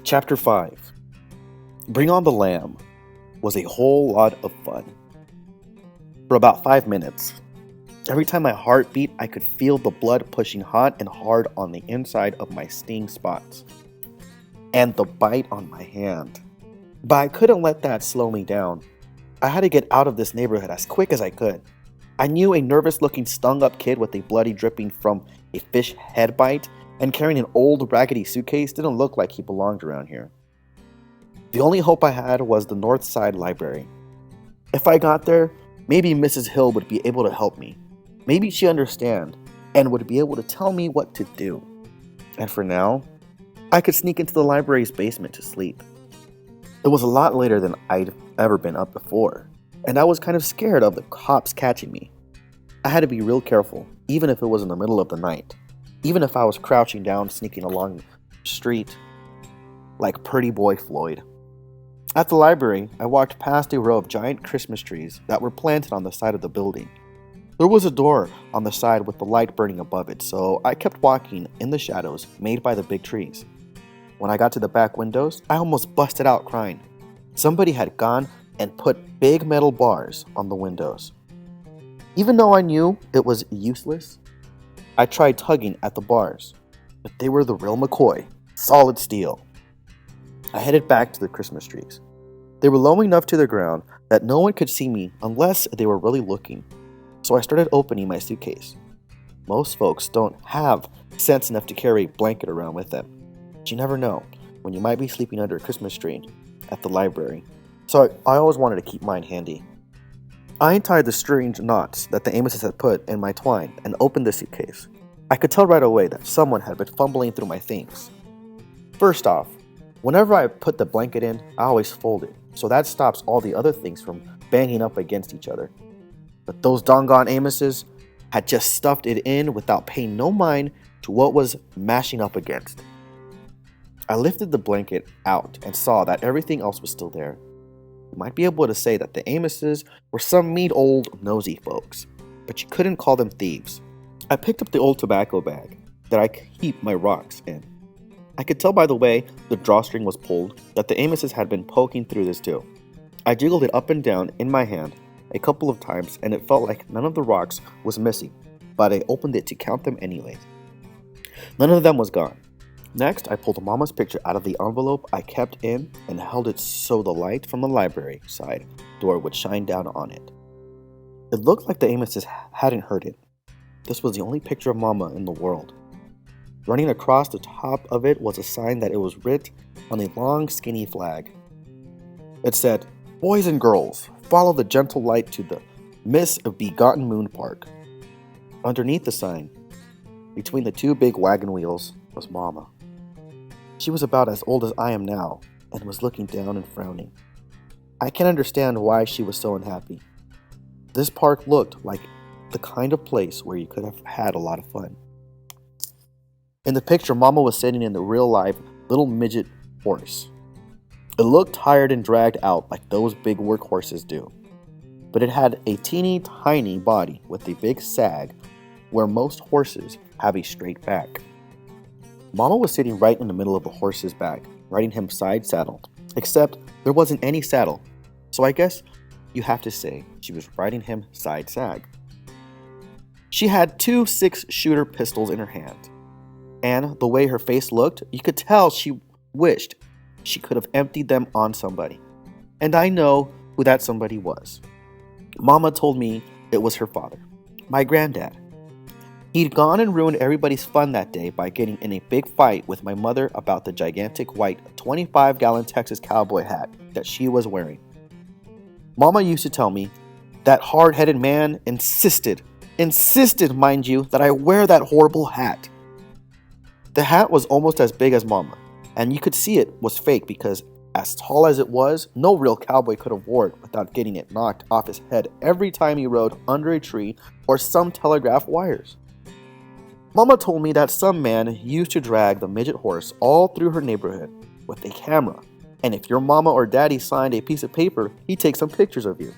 Chapter 5 Bring on the Lamb was a whole lot of fun. For about 5 minutes, every time my heart beat, I could feel the blood pushing hot and hard on the inside of my sting spots, and the bite on my hand. But I couldn't let that slow me down. I had to get out of this neighborhood as quick as I could. I knew a nervous-looking, stung-up kid with a bloody dripping from a fish head bite and carrying an old, raggedy suitcase didn't look like he belonged around here. The only hope I had was the North Side Library. If I got there, maybe Mrs. Hill would be able to help me. Maybe she'd understand and would be able to tell me what to do. And for now, I could sneak into the library's basement to sleep. It was a lot later than I'd ever been up before, and I was kind of scared of the cops catching me. I had to be real careful, even if it was in the middle of the night. Even if I was crouching down, sneaking along the street like Pretty Boy Floyd. At the library, I walked past a row of giant Christmas trees that were planted on the side of the building. There was a door on the side with the light burning above it, so I kept walking in the shadows made by the big trees. When I got to the back windows, I almost busted out crying. Somebody had gone and put big metal bars on the windows. Even though I knew it was useless, I tried tugging at the bars, but they were the real McCoy, solid steel. I headed back to the Christmas trees. They were low enough to the ground that no one could see me unless they were really looking, so I started opening my suitcase. Most folks don't have sense enough to carry a blanket around with them, but you never know when you might be sleeping under a Christmas tree at the library, so I always wanted to keep mine handy. I untied the strange knots that the Amoses had put in my twine and opened the suitcase. I could tell right away that someone had been fumbling through my things. First off, whenever I put the blanket in, I always fold it, so that stops all the other things from banging up against each other. But those doggone Amoses had just stuffed it in without paying no mind to what was mashing up against. I lifted the blanket out and saw that everything else was still there. You might be able to say that the Amoses were some mean old nosy folks, but you couldn't call them thieves. I picked up the old tobacco bag that I keep my rocks in. I could tell by the way the drawstring was pulled that the Amoses had been poking through this too. I jiggled it up and down in my hand a couple of times and it felt like none of the rocks was missing, but I opened it to count them anyways. None of them was gone. Next, I pulled Mama's picture out of the envelope I kept in and held it so the light from the library side door would shine down on it. It looked like the Amoses hadn't heard it. This was the only picture of Mama in the world. Running across the top of it was a sign that it was writ on a long, skinny flag. It said, "Boys and girls, follow the gentle light to the misbegotten moon park." Underneath the sign, between the two big wagon wheels, was Mama. She was about as old as I am now, and was looking down and frowning. I can understand why she was so unhappy. This park looked like the kind of place where you could have had a lot of fun. In the picture, Mama was sitting in the real-life little midget horse. It looked tired and dragged out like those big workhorses do, but it had a teeny tiny body with a big sag where most horses have a straight back. Mama was sitting right in the middle of the horse's back, riding him side saddled, except there wasn't any saddle, so I guess you have to say she was riding him side sag. She had 2 6-shooter pistols in her hand, and the way her face looked, you could tell she wished she could have emptied them on somebody. And I know who that somebody was. Mama told me it was her father, my granddad. He'd gone and ruined everybody's fun that day by getting in a big fight with my mother about the gigantic white 25-gallon Texas cowboy hat that she was wearing. Mama used to tell me that hard-headed man insisted, mind you, that I wear that horrible hat. The hat was almost as big as Mama, and you could see it was fake because as tall as it was, no real cowboy could have worn it without getting it knocked off his head every time he rode under a tree or some telegraph wires. Mama told me that some man used to drag the midget horse all through her neighborhood with a camera, and if your mama or daddy signed a piece of paper, he'd take some pictures of you.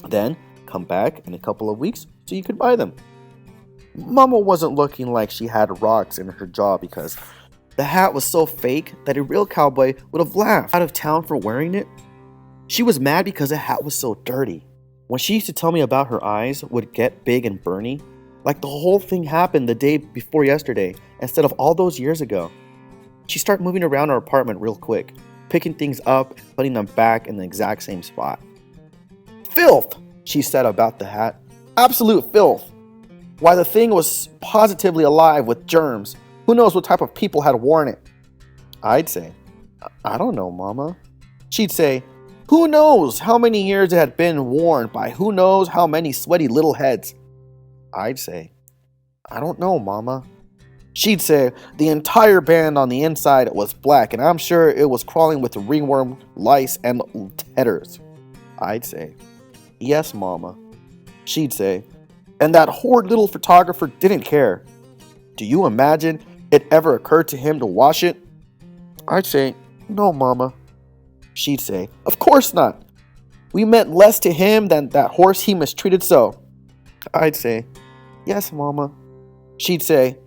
Then come back in a couple of weeks so you could buy them. Mama wasn't looking like she had rocks in her jaw because The hat was so fake that a real cowboy would have laughed out of town for wearing it. She was mad because the hat was so dirty. When she used to tell me about her eyes would get big and burny, like the whole thing happened the day before yesterday instead of all those years ago. She started moving around our apartment real quick, picking things up, putting them back in the exact same spot. "Filth," she said about the hat. "Absolute filth. Why, the thing was positively alive with germs. Who knows what type of people had worn it?" I'd say, "I don't know, Mama." She'd say, "Who knows how many years it had been worn by who knows how many sweaty little heads?" I'd say, "I don't know, Mama." She'd say, "The entire band on the inside was black, and I'm sure it was crawling with ringworm, lice, and tetters." I'd say, "Yes, Mama." She'd say, "And that horrid little photographer didn't care. Do you imagine it ever occurred to him to wash it?" I'd say, "No, Mama." She'd say, "Of course not. We meant less to him than that horse he mistreated so." I'd say, "Yes, Mama." She'd say,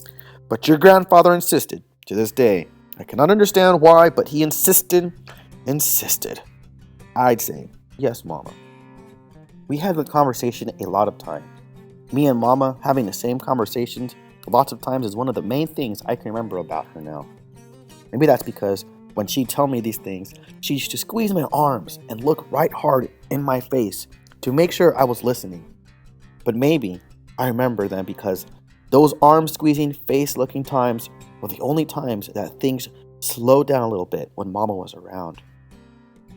"But your grandfather insisted. To this day, I cannot understand why, but he insisted. I'd say, "Yes, Mama." We had the conversation a lot of times. Me and Mama having the same conversations lots of times is one of the main things I can remember about her now. Maybe that's because when she'd tell me these things, she used to squeeze my arms and look right hard in my face to make sure I was listening. But maybe I remember them because those arm squeezing, face looking times were the only times that things slowed down a little bit when Mama was around.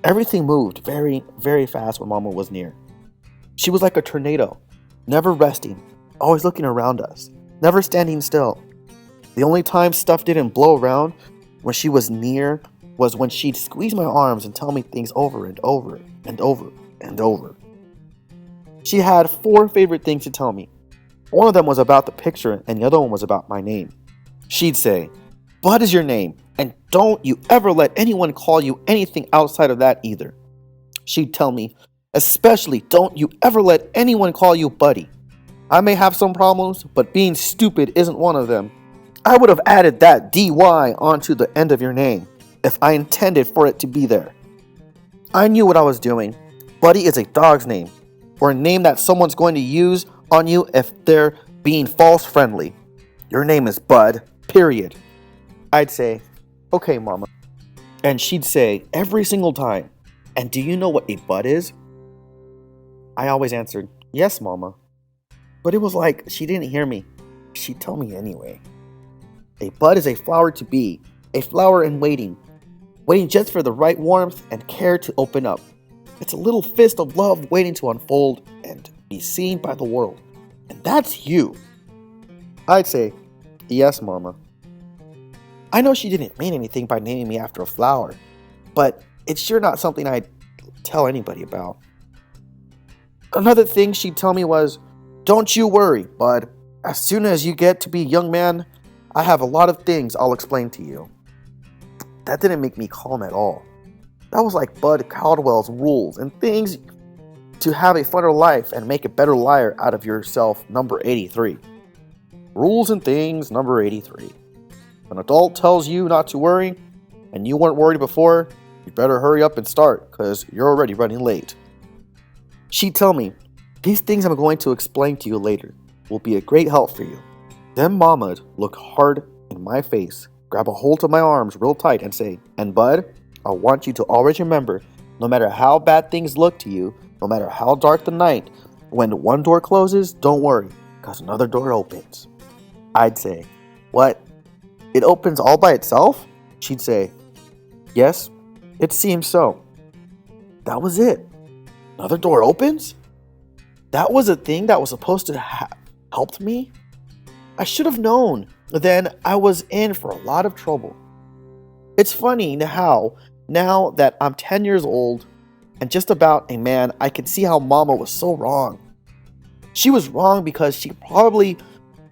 Everything moved very, very fast when Mama was near. She was like a tornado, never resting, always looking around us, never standing still. The only time stuff didn't blow around when she was near was when she'd squeeze my arms and tell me things over and over and over and over. She had 4 favorite things to tell me. One of them was about the picture and the other one was about my name. She'd say, "Bud is your name, and don't you ever let anyone call you anything outside of that either." She'd tell me, "Especially don't you ever let anyone call you Buddy. I may have some problems, but being stupid isn't one of them. I would have added that DY onto the end of your name if I intended for it to be there." I knew what I was doing. Buddy is a dog's name, or a name that someone's going to use on you if they're being false friendly. Your name is Bud, period. I'd say, "Okay, Mama." And she'd say every single time, "And do you know what a bud is?" I always answered, "Yes, Mama." But it was like she didn't hear me. She'd tell me anyway. A bud is a flower to be, a flower in waiting just for the right warmth and care to open up. It's a little fist of love waiting to unfold and be seen by the world. And that's you. I'd say, "Yes, Mama." I know she didn't mean anything by naming me after a flower, but it's sure not something I'd tell anybody about. Another thing she'd tell me was, "Don't you worry, Bud. As soon as you get to be a young man, I have a lot of things I'll explain to you." That didn't make me calm at all. That was like Bud Caldwell's rules and things to have a funner life and make a better liar out of yourself, number 83. Rules and things, number 83. If an adult tells you not to worry, and you weren't worried before, you better hurry up and start, because you're already running late. She'd tell me, "These things I'm going to explain to you later will be a great help for you." Then Mama'd look hard in my face, grab a hold of my arms real tight and say, "And Bud, I want you to always remember, no matter how bad things look to you, no matter how dark the night, when one door closes, don't worry, because another door opens." I'd say, "What? It opens all by itself?" She'd say, "Yes, it seems so." That was it. Another door opens? That was a thing that was supposed to help me? I should have known. Then I was in for a lot of trouble. It's funny how, now that I'm 10 years old and just about a man, I can see how Mama was so wrong. She was wrong because she probably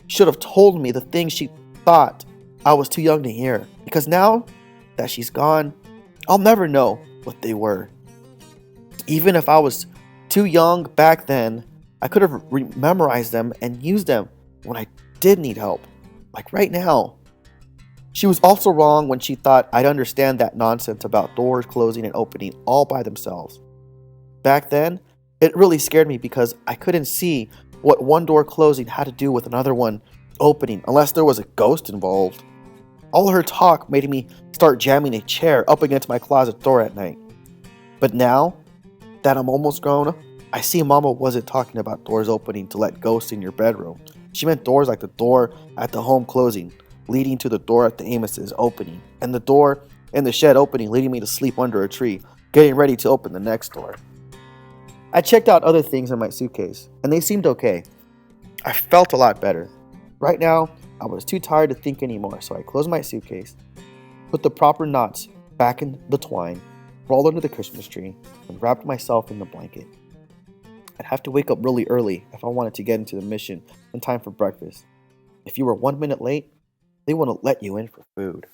should have told me the things she thought I was too young to hear. Because now that she's gone, I'll never know what they were. Even if I was too young back then, I could have memorized them and used them when I did need help. Like right now. She was also wrong when she thought I'd understand that nonsense about doors closing and opening all by themselves. Back then, it really scared me because I couldn't see what one door closing had to do with another one opening unless there was a ghost involved. All her talk made me start jamming a chair up against my closet door at night. But now that I'm almost grown, I see Mama wasn't talking about doors opening to let ghosts in your bedroom. She meant doors like the door at the home closing, leading to the door at the Amos's opening, and the door in the shed opening, leading me to sleep under a tree, getting ready to open the next door. I checked out other things in my suitcase, and they seemed okay. I felt a lot better. Right now, I was too tired to think anymore, so I closed my suitcase, put the proper knots back in the twine, rolled under the Christmas tree, and wrapped myself in the blanket. I'd have to wake up really early if I wanted to get into the mission in time for breakfast. If you were 1 minute late, they wouldn't let you in for food.